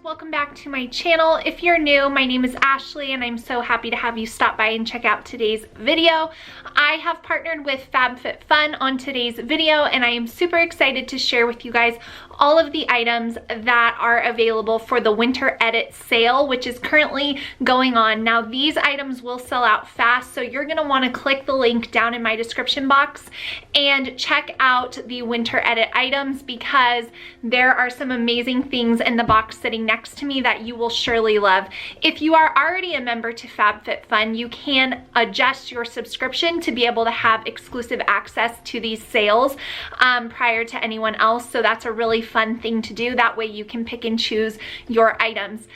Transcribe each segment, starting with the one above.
welcome back to my channel. If you're new, my name is Ashley and I'm so happy to have you stop by and check out today's video. I have partnered with Fabfitfun on today's video and I am super excited to share with you guys all of the items that are available for the winter edit sale, which is currently going on. Now these items will sell out fast, so you're gonna wanna click the link down in my description box and check out the winter edit items because there are some amazing things in the box sitting next to me that you will surely love. If you are already a member to Fabfitfun, you can adjust your subscription to be able to have exclusive access to these sales prior to anyone else, so that's a really fun thing to do. That way you can pick and choose your items.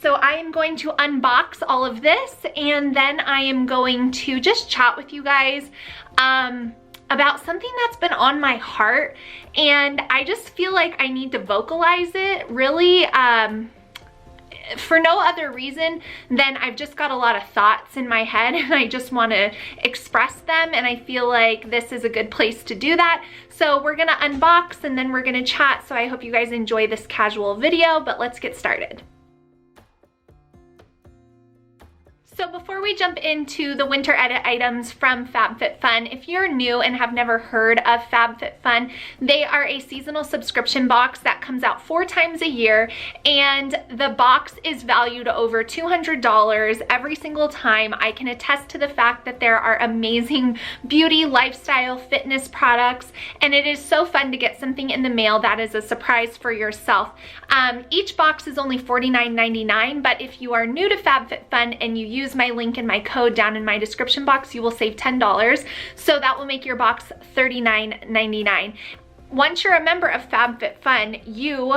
So I am going to unbox all of this and then I am going to just chat with you guys about something that's been on my heart, and I just feel like I need to vocalize it really for no other reason than I've just got a lot of thoughts in my head and I just want to express them, and I feel like this is a good place to do that. So we're gonna unbox and then we're gonna chat, so I hope you guys enjoy this casual video, but let's get started. So before we jump into the winter edit items from Fabfitfun, if you're new and have never heard of Fabfitfun, they are a seasonal subscription box that comes out 4 times a year, and the box is valued over $200 every single time. I can attest to the fact that there are amazing beauty, lifestyle, fitness products, and it is so fun to get something in the mail that is a surprise for yourself. Each box is only $49.99, but if you are new to Fabfitfun and you use my link and my code down in my description box, you will save $10, so that will make your box $39.99. Once you're a member of Fabfitfun, you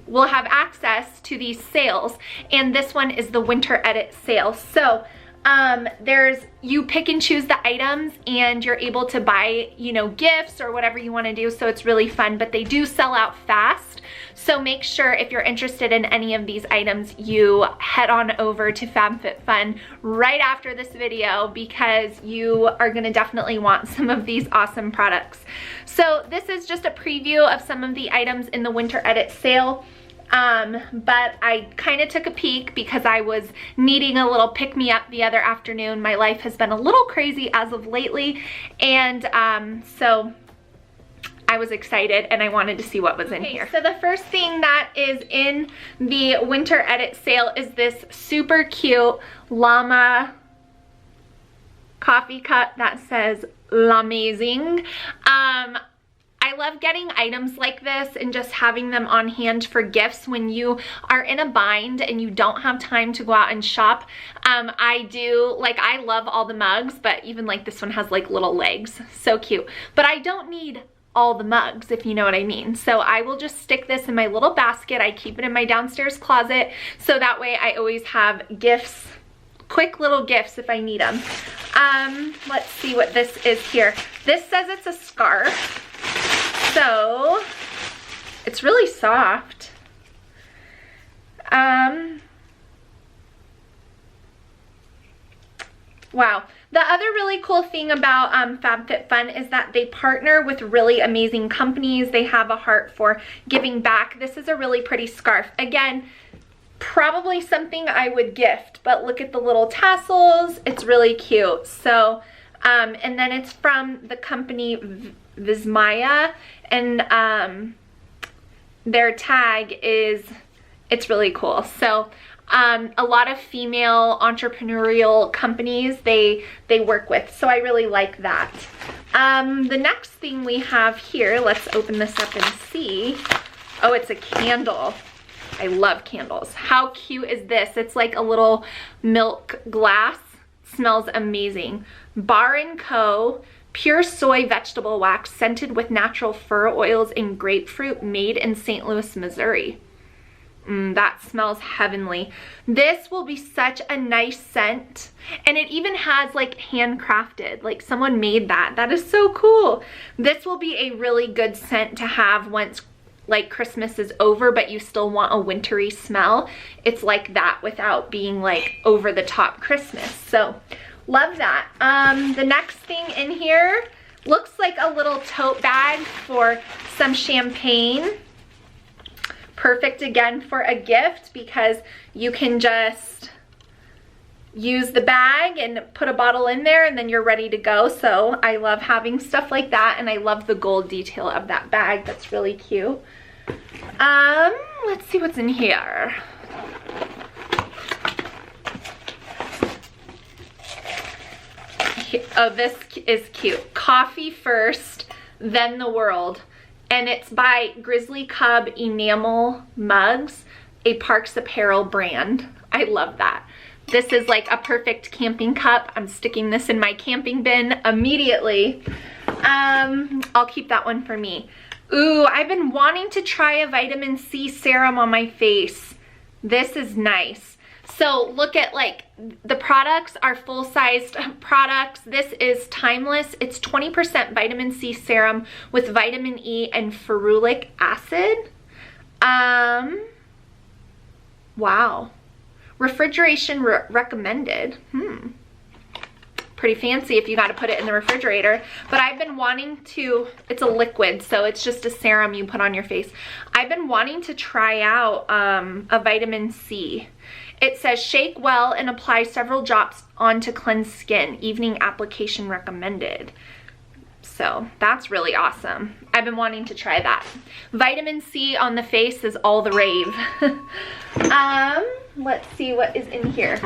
will have access to these sales, and this one is the winter edit sale. So you pick and choose the items and you're able to buy, you know, gifts or whatever you want to do, so it's really fun, but they do sell out fast. So make sure if you're interested in any of these items, you head on over to Fabfitfun right after this video because you are gonna definitely want some of these awesome products. So this is just a preview of some of the items in the winter edit sale. But I kind of took a peek because I was needing a little pick-me-up the other afternoon. My life has been a little crazy as of lately, and so I was excited and I wanted to see what was in here. So the first thing that is in the winter edit sale is this super cute llama coffee cup that says L'amazing. I love getting items like this and just having them on hand for gifts when you are in a bind and you don't have time to go out and shop. I love all the mugs, but even like this one has like little legs, so cute. But I don't need all the mugs, if you know what I mean. So I will just stick this in my little basket. I keep it in my downstairs closet, so that way I always have gifts, quick little gifts if I need them. Let's see what this is here. This says it's a scarf. So it's really soft. Wow. The other really cool thing about Fabfitfun is that they partner with really amazing companies. They have a heart for giving back. This is a really pretty scarf. Again, probably something I would gift, but look at the little tassels. It's really cute. So, and then it's from the company Vismaya, and their tag is, it's really cool. So a lot of female entrepreneurial companies they work with, so I really like that. The next thing we have here, let's open this up and see. Oh, it's a candle. I love candles. How cute is this? It's like a little milk glass. Smells amazing. Bar & Co. Pure soy vegetable wax scented with natural fir oils and grapefruit, made in St. Louis, Missouri. That smells heavenly. This will be such a nice scent, and it even has like handcrafted, like someone made that. That is so cool. This will be a really good scent to have once like Christmas is over, but you still want a wintry smell. It's like that without being like over the top Christmas. So love that. The next thing in here looks like a little tote bag for some champagne. Perfect again for a gift because you can just use the bag and put a bottle in there and then you're ready to go. So I love having stuff like that, and I love the gold detail of that bag. That's really cute. Let's see what's in here. Oh, this is cute. Coffee first, then the world. And it's by Grizzly Cub Enamel Mugs, a Parks Apparel brand. I love that. This is like a perfect camping cup. I'm sticking this in my camping bin immediately. I'll keep that one for me. Ooh, I've been wanting to try a vitamin C serum on my face. This is nice. So look at, like, the products are full-sized products. This is timeless. It's 20% vitamin C serum with vitamin E and ferulic acid. Wow. Refrigeration recommended. Pretty fancy if you got to put it in the refrigerator. But I've been wanting to, it's a liquid, so it's just a serum you put on your face. I've been wanting to try out a vitamin C. It says shake well and apply several drops onto cleansed skin. Evening application recommended. So that's really awesome. I've been wanting to try that. Vitamin C on the face is all the rave. Let's see what is in here.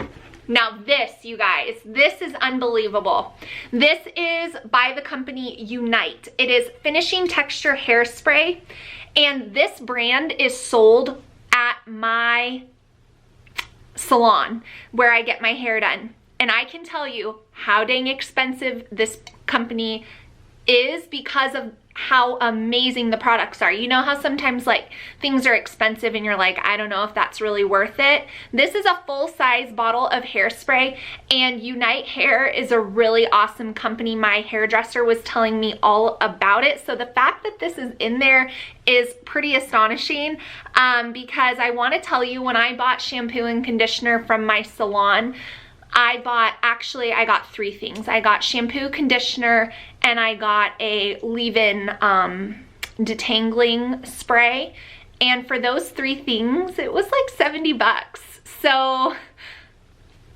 Now this, you guys, this is unbelievable. This is by the company Unite. It is finishing texture hairspray, and this brand is sold at my salon where I get my hair done. And I can tell you how dang expensive this company is because of how amazing the products are. You know how sometimes like things are expensive and you're like, I don't know if that's really worth it. This is a full-size bottle of hairspray, and Unite Hair is a really awesome company. My hairdresser was telling me all about it. So the fact that this is in there is pretty astonishing, because I want to tell you, when I bought shampoo and conditioner from my salon, I got 3 things. I got shampoo, conditioner, and I got a leave-in detangling spray. And for those 3 things, it was like 70 bucks. So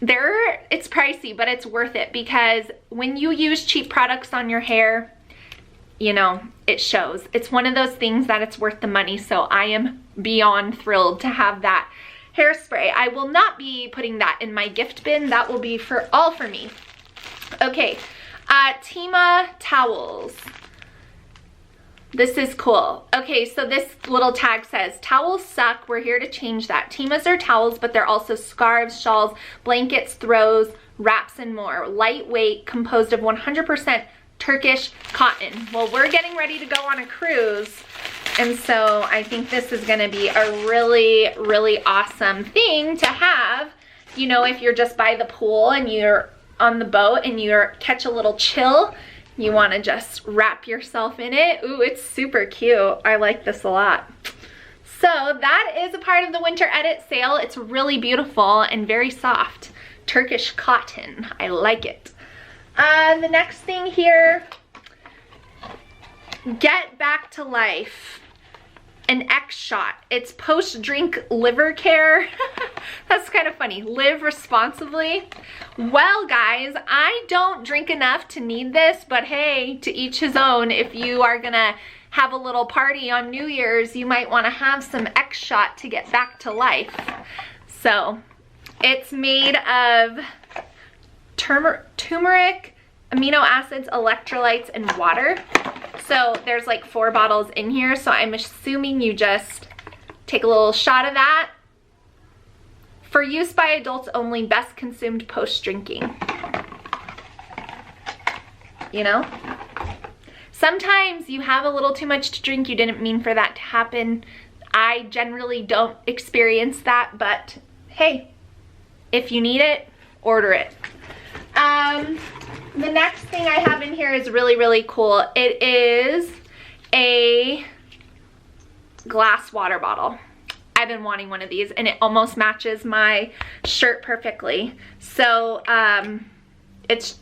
it's pricey, but it's worth it, because when you use cheap products on your hair, you know, it shows. It's one of those things that it's worth the money. So I am beyond thrilled to have that hairspray. I will not be putting that in my gift bin. That will be all for me. Okay, Tima towels. This is cool. Okay, so this little tag says, towels suck, we're here to change that. Timas are towels, but they're also scarves, shawls, blankets, throws, wraps, and more. Lightweight, composed of 100% Turkish cotton. Well, we're getting ready to go on a cruise, and so I think this is gonna be a really, really awesome thing to have. You know, if you're just by the pool and you're on the boat and you're catch a little chill, you wanna just wrap yourself in it. Ooh, it's super cute. I like this a lot. So that is a part of the winter edit sale. It's really beautiful and very soft. Turkish cotton, I like it. The next thing here, Get Back to Life, an X shot. It's post-drink liver care. That's kind of funny. Live responsibly. Well, guys, I don't drink enough to need this, but hey, to each his own. If you are gonna have a little party on New Year's, you might want to have some X shot to get back to life. So it's made of turmeric, amino acids, electrolytes, and water. So there's like 4 bottles in here, so I'm assuming you just take a little shot of that. For use by adults only, best consumed post-drinking. You know? Sometimes you have a little too much to drink, you didn't mean for that to happen. I generally don't experience that, but hey, if you need it, order it. The next thing I have in here is really, really cool. It is a glass water bottle. I've been wanting one of these, and it almost matches my shirt perfectly. So it's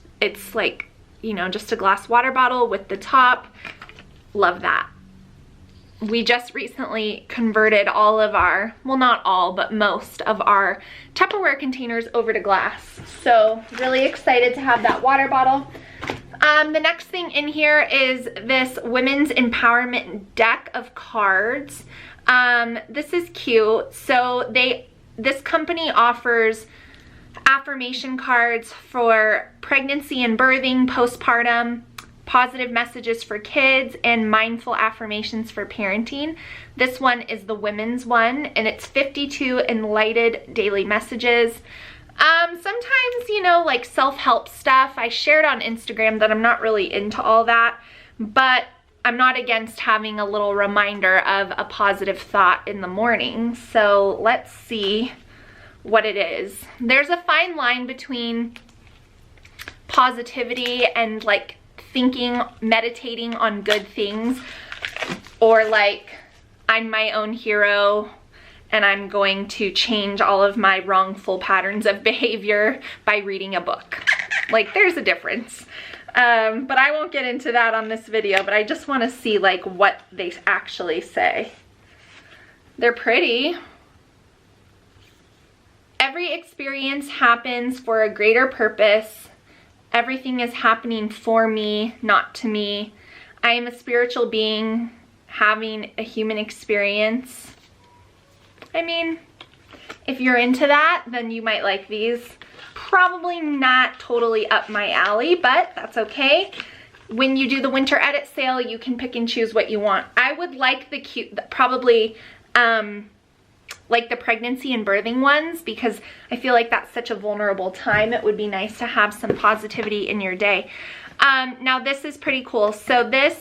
like, you know, just a glass water bottle with the top. Love that. we just recently converted all of our, well, not all, but most of our Tupperware containers over to glass. So really excited to have that water bottle. The next thing in here is this women's empowerment deck of cards. This is cute. So this company offers affirmation cards for pregnancy and birthing, postpartum, positive messages for kids, and mindful affirmations for parenting. This one is the women's one, and it's 52 enlightened daily messages. Sometimes, you know, like self-help stuff, I shared on Instagram that I'm not really into all that, but I'm not against having a little reminder of a positive thought in the morning. So let's see what it is. There's a fine line between positivity and like thinking, meditating on good things, or like I'm my own hero and I'm going to change all of my wrongful patterns of behavior by reading a book. Like, there's a difference. But I won't get into that on this video, but I just want to see like what they actually say. They're pretty. Every experience happens for a greater purpose. Everything is happening for me, not to me. I am a spiritual being having a human experience. I mean, if you're into that, then you might like these. Probably not totally up my alley, but that's okay. When you do the winter edit sale, you can pick and choose what you want. I would like the cute, probably like the pregnancy and birthing ones, because I feel like that's such a vulnerable time. It would be nice to have some positivity in your day. Now this is pretty cool. So this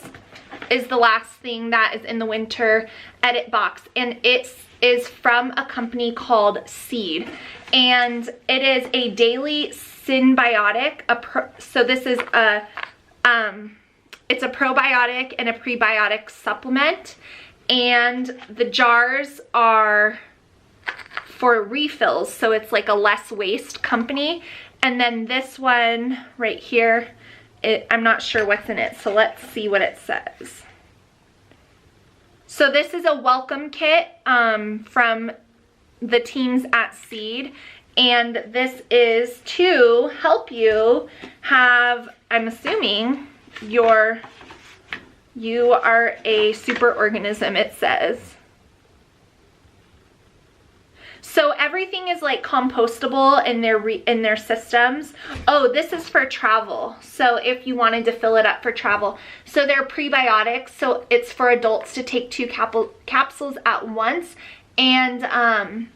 is the last thing that is in the winter edit box, and it is from a company called Seed, and it is a daily symbiotic. So this is a it's a probiotic and a prebiotic supplement, and the jars are for refills, so it's like a less waste company. And then this one right here, I'm not sure what's in it, so let's see what it says. So this is a welcome kit from the teams at Seed, and this is to help you have, I'm assuming, you are a super organism, it says. So everything is like compostable in their systems. Oh, this is for travel. So if you wanted to fill it up for travel. So they're prebiotics. So it's for adults to take 2 capsules at once. And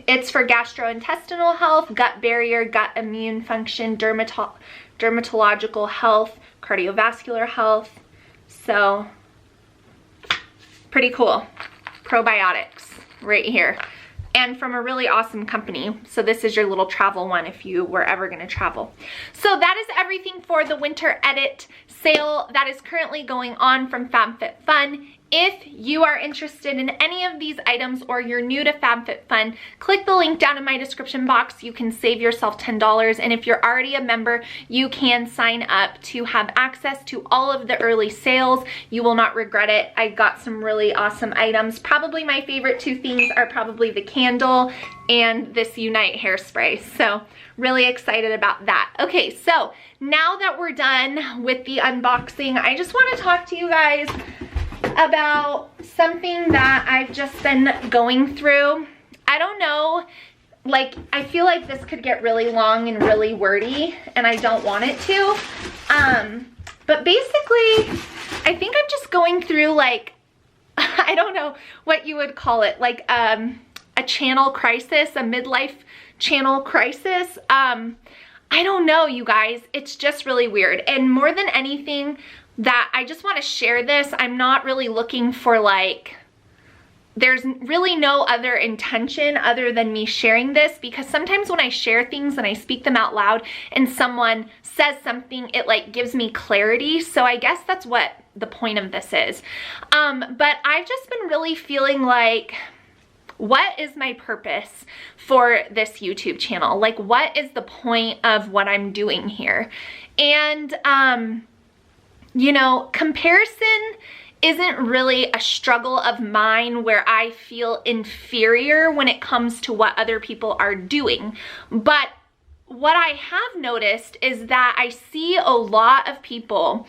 it's for gastrointestinal health, gut barrier, gut immune function, dermatological health, cardiovascular health. So pretty cool. Probiotics right here. And from a really awesome company. So this is your little travel one if you were ever going to travel. So that is everything for the winter edit sale that is currently going on from Fabfitfun. If you are interested in any of these items or you're new to Fabfitfun, click the link down in my description box. You can save yourself $10. And if you're already a member, you can sign up to have access to all of the early sales. You will not regret it. I got some really awesome items. Probably my favorite 2 things are probably the candle and this Unite hairspray. So really excited about that. Okay, so now that we're done with the unboxing, I just want to talk to you guys about something that I've just been going through. I don't know, like, I feel like this could get really long and really wordy, and I don't want it to. But basically, I think I'm just going through, like, I don't know what you would call it, like a channel crisis, a midlife channel crisis. I don't know, you guys. It's just really weird. And more than anything, that I just want to share this. I'm not really looking for, like, there's really no other intention other than me sharing this, because sometimes when I share things and I speak them out loud and someone says something, it like gives me clarity. So I guess that's what the point of this is. But I've just been really feeling like, what is my purpose for this YouTube channel? Like, what is the point of what I'm doing here? And you know, comparison isn't really a struggle of mine where I feel inferior when it comes to what other people are doing. But what I have noticed is that I see a lot of people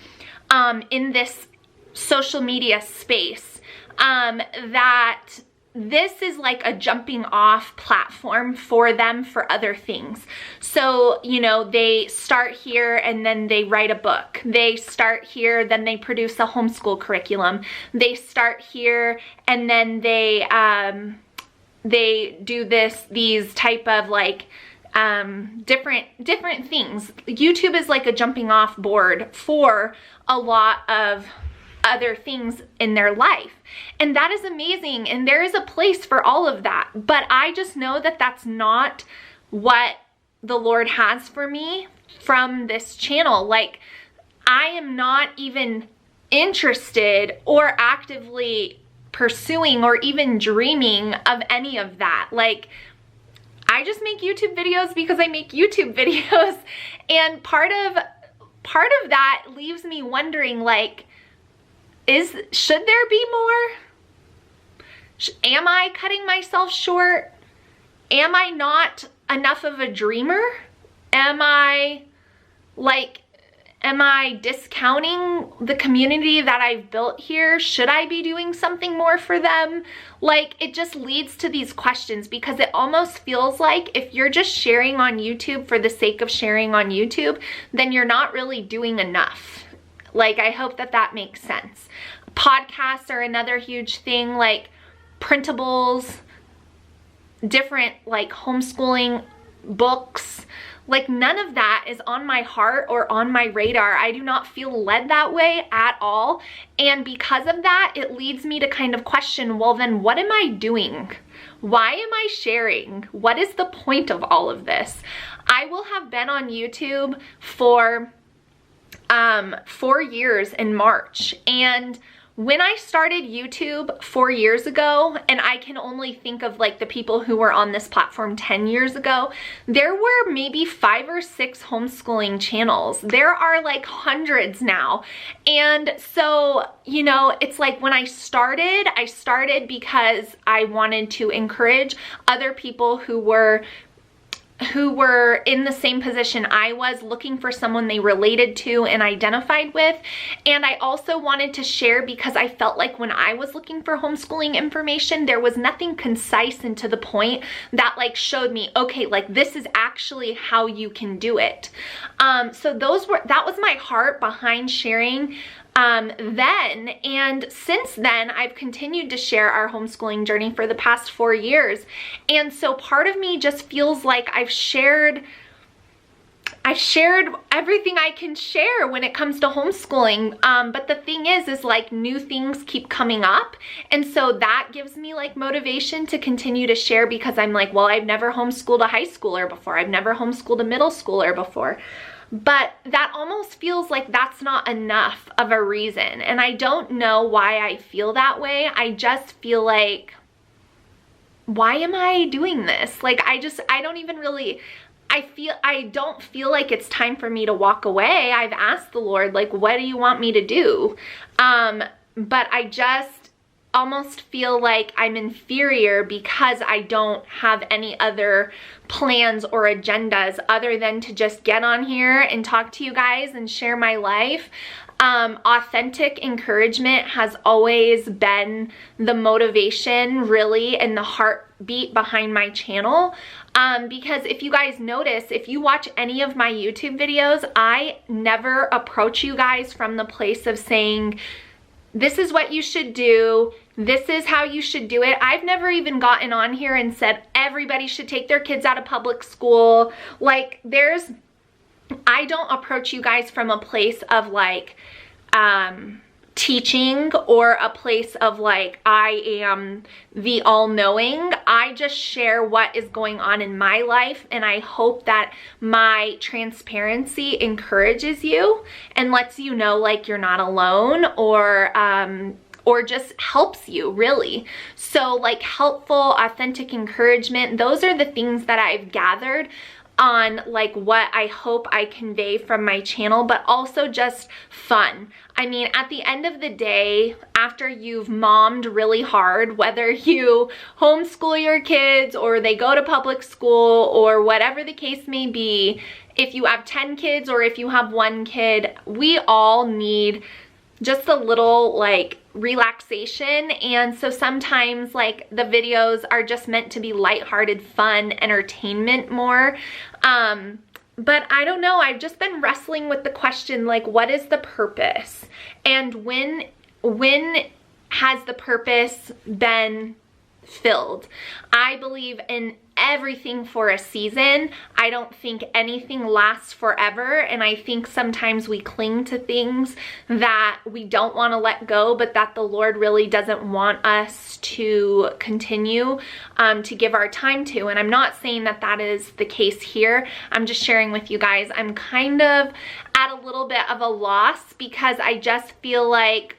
in this social media space that this is like a jumping off platform for them for other things. So, you know, they start here and then they write a book. They start here, then they produce a homeschool curriculum. They start here and then they do these type of like different things. YouTube is like a jumping off board for a lot of other things in their life, and that is amazing, and there is a place for all of that. But I just know that that's not what the Lord has for me from this channel. Like, I am not even interested or actively pursuing or even dreaming of any of that. Like, I just make YouTube videos because I make YouTube videos, and part of that leaves me wondering, like, should there be more? Am I cutting myself short? Am I not enough of a dreamer? Am I discounting the community that I've built here? Should I be doing something more for them? Like, it just leads to these questions, because it almost feels like if you're just sharing on YouTube for the sake of sharing on YouTube, then you're not really doing enough. Like, I hope that that makes sense. Podcasts are another huge thing, like printables, different like homeschooling books. Like, none of that is on my heart or on my radar. I do not feel led that way at all. And because of that, it leads me to kind of question, well, then what am I doing? Why am I sharing? What is the point of all of this? I will have been on YouTube for 4 years in March, and when I started YouTube 4 years ago, and I can only think of like the people who were on this platform 10 years ago, there were maybe 5 or 6 homeschooling channels. There are like hundreds now. And so, you know, it's like when I started because I wanted to encourage other people who were in the same position I was, looking for someone they related to and identified with. And I also wanted to share because I felt like when I was looking for homeschooling information, there was nothing concise and to the point that like showed me, okay, like this is actually how you can do it. So that was my heart behind sharing then, and since then I've continued to share our homeschooling journey for the past 4 years. And so part of me just feels like I've shared everything I can share when it comes to homeschooling. But the thing is like new things keep coming up, and so that gives me like motivation to continue to share, because I'm like, well, I've never homeschooled a high schooler before. I've never homeschooled a middle schooler before. But that almost feels like that's not enough of a reason. And I don't know why I feel that way. I just feel like, why am I doing this? Like, I don't feel like it's time for me to walk away. I've asked the Lord, like, what do you want me to do? But I just almost feel like I'm inferior because I don't have any other plans or agendas other than to just get on here and talk to you guys and share my life. Authentic encouragement has always been the motivation, really, and the heartbeat behind my channel. Because if you guys notice, if you watch any of my YouTube videos, I never approach you guys from the place of saying, this is what you should do, this is how you should do it. I've never even gotten on here and said everybody should take their kids out of public school. Like, I don't approach you guys from a place of like teaching or a place of like I am the all-knowing. I just share what is going on in my life, and I hope that my transparency encourages you and lets you know like you're not alone, or just helps you, really. So like helpful, authentic encouragement, those are the things that I've gathered on like what I hope I convey from my channel, but also just fun. I mean, at the end of the day, after you've mommed really hard, whether you homeschool your kids or they go to public school or whatever the case may be, if you have 10 kids or if you have 1 kid, we all need just a little like relaxation. And so sometimes like the videos are just meant to be lighthearted, fun, entertainment more. But I don't know, I've just been wrestling with the question, like, what is the purpose? And when has the purpose been filled? I believe in everything for a season. I don't think anything lasts forever, and I think sometimes we cling to things that we don't want to let go, but that the Lord really doesn't want us to continue to give our time to. And I'm not saying that that is the case here. I'm just sharing with you guys. I'm kind of at a little bit of a loss because I just feel like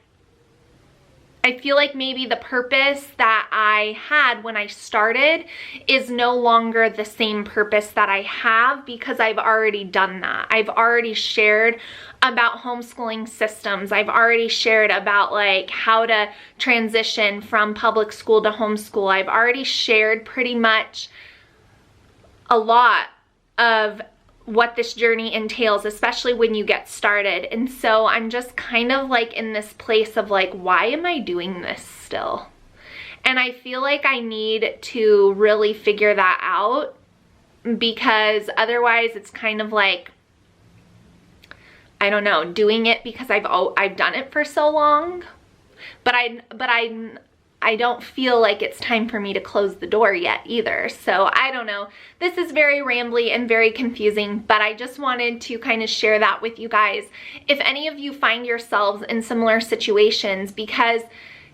maybe the purpose that I had when I started is no longer the same purpose that I have, because I've already done that. I've already shared about homeschooling systems. I've already shared about like how to transition from public school to homeschool. I've already shared pretty much a lot of what this journey entails, especially when you get started. And so I'm just kind of like in this place of like, why am I doing this still? And I feel like I need to really figure that out, because otherwise it's kind of like, I don't know, doing it because I've done it for so long, but I don't feel like it's time for me to close the door yet either. So I don't know. This is very rambly and very confusing, but I just wanted to kind of share that with you guys. If any of you find yourselves in similar situations, because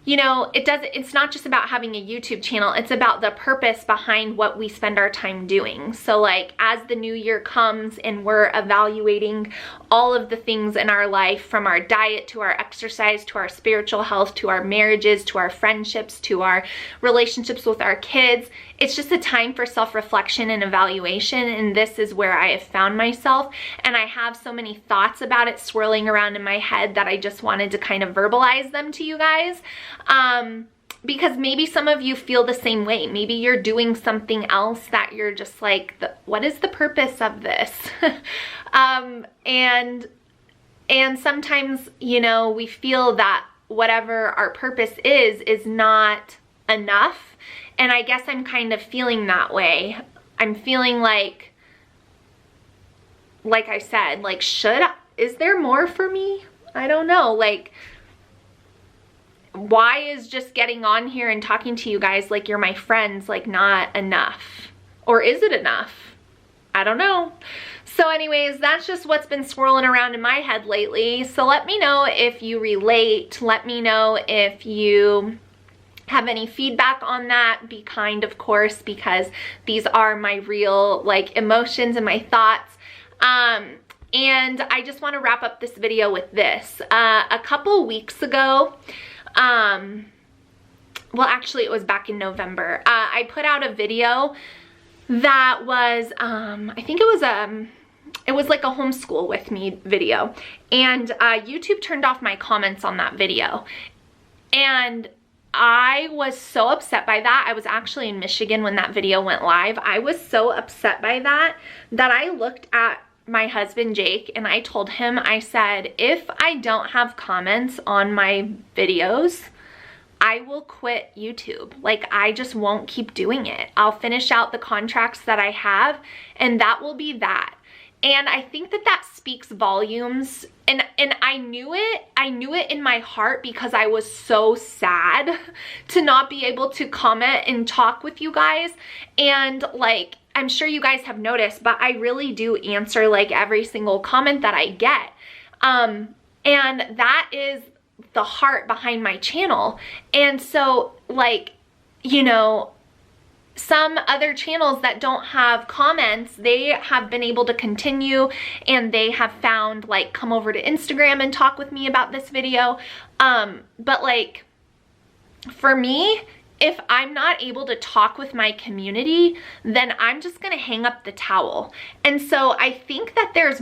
you know, it's not just about having a YouTube channel, it's about the purpose behind what we spend our time doing. So like as the new year comes and we're evaluating all of the things in our life, from our diet to our exercise to our spiritual health to our marriages to our friendships to our relationships with our kids, it's just a time for self-reflection and evaluation. And this is where I have found myself, and I have so many thoughts about it swirling around in my head that I just wanted to kind of verbalize them to you guys. Because maybe some of you feel the same way. Maybe you're doing something else that you're just like, what is the purpose of this? And sometimes, you know, we feel that whatever our purpose is not enough. And I guess I'm kind of feeling that way. I'm feeling like I said, like, is there more for me? I don't know. Like, why is just getting on here and talking to you guys like you're my friends like not enough? Or is it enough? I don't know. So anyways, that's just what's been swirling around in my head lately. So let me know if you relate. Let me know if you have any feedback on that. Be kind, of course, because these are my real like emotions and my thoughts. And I just want to wrap up this video with this. A couple weeks ago, well, actually it was back in November, I put out a video that was, I think it was like a homeschool with me video, and YouTube turned off my comments on that video, and I was so upset by that. I was actually in Michigan when that video went live. I was so upset by that I looked at my husband Jake and I told him, I said, if I don't have comments on my videos, I will quit YouTube. Like, I just won't keep doing it. I'll finish out the contracts that I have, and that will be that. And I think that speaks volumes. And I knew it in my heart, because I was so sad to not be able to comment and talk with you guys. And like, I'm sure you guys have noticed, but I really do answer like every single comment that I get. And that is the heart behind my channel. And so like, you know, some other channels that don't have comments, they have been able to continue, and they have found like, come over to Instagram and talk with me about this video. But like, for me, if I'm not able to talk with my community, then I'm just gonna hang up the towel. And so I think that there's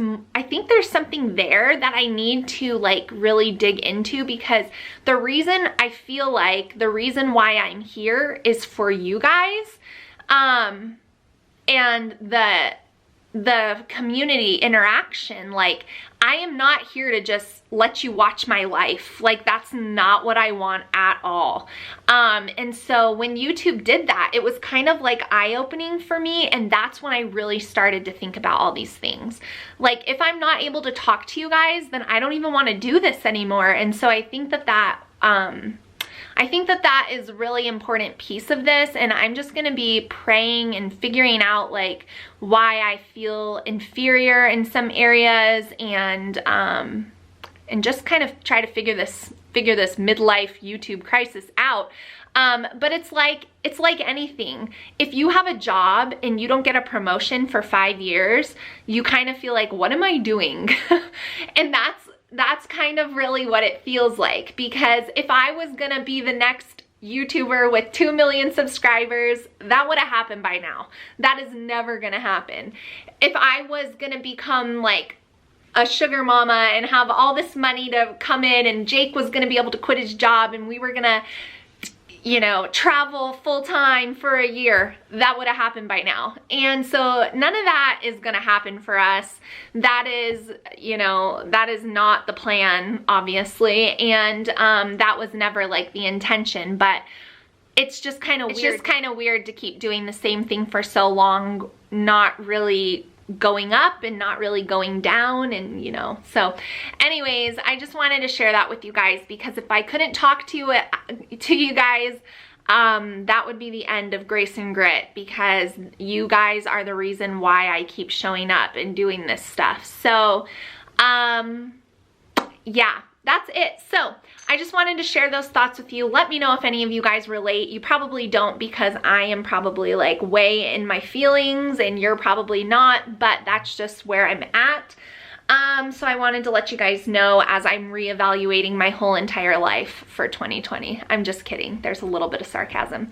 something there that I need to like really dig into, because the reason I feel like the reason why I'm here is for you guys, and the community interaction. Like, I am not here to just let you watch my life. Like, that's not what I want at all. And so when YouTube did that, it was kind of like eye-opening for me, and that's when I really started to think about all these things. Like, if I'm not able to talk to you guys, then I don't even want to do this anymore. And so I think that that is a really important piece of this, and I'm just gonna be praying and figuring out like why I feel inferior in some areas, and just kind of try to figure this midlife YouTube crisis out. But it's like anything. If you have a job and you don't get a promotion for 5 years, you kind of feel like, what am I doing? And that's kind of really what it feels like, because if I was gonna be the next YouTuber with 2 million subscribers, that would have happened by now. That is never gonna happen. If I was gonna become like a sugar mama and have all this money to come in, and Jake was gonna be able to quit his job, and we were gonna, you know, travel full-time for a year, that would have happened by now. And so none of that is gonna happen for us. That is, you know, that is not the plan, obviously, and that was never like the intention. But it's just kind of weird. It's just kind of weird to keep doing the same thing for so long, not really going up and not really going down, and you know. So anyways, I just wanted to share that with you guys, because if I couldn't talk to you guys, that would be the end of Grace and Grit, because you guys are the reason why I keep showing up and doing this stuff. So yeah, that's it. So I just wanted to share those thoughts with you. Let me know if any of you guys relate. You probably don't, because I am probably like way in my feelings and you're probably not, but that's just where I'm at. So I wanted to let you guys know as I'm reevaluating my whole entire life for 2020. I'm just kidding. There's a little bit of sarcasm.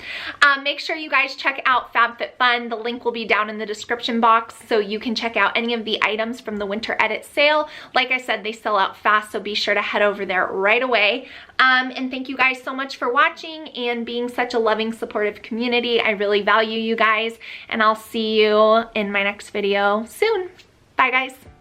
Make sure you guys check out Fabfitfun. The link will be down in the description box, so you can check out any of the items from the winter edit sale. Like I said, they sell out fast, so be sure to head over there right away. And thank you guys so much for watching and being such a loving, supportive community. I really value you guys, and I'll see you in my next video soon. Bye, guys.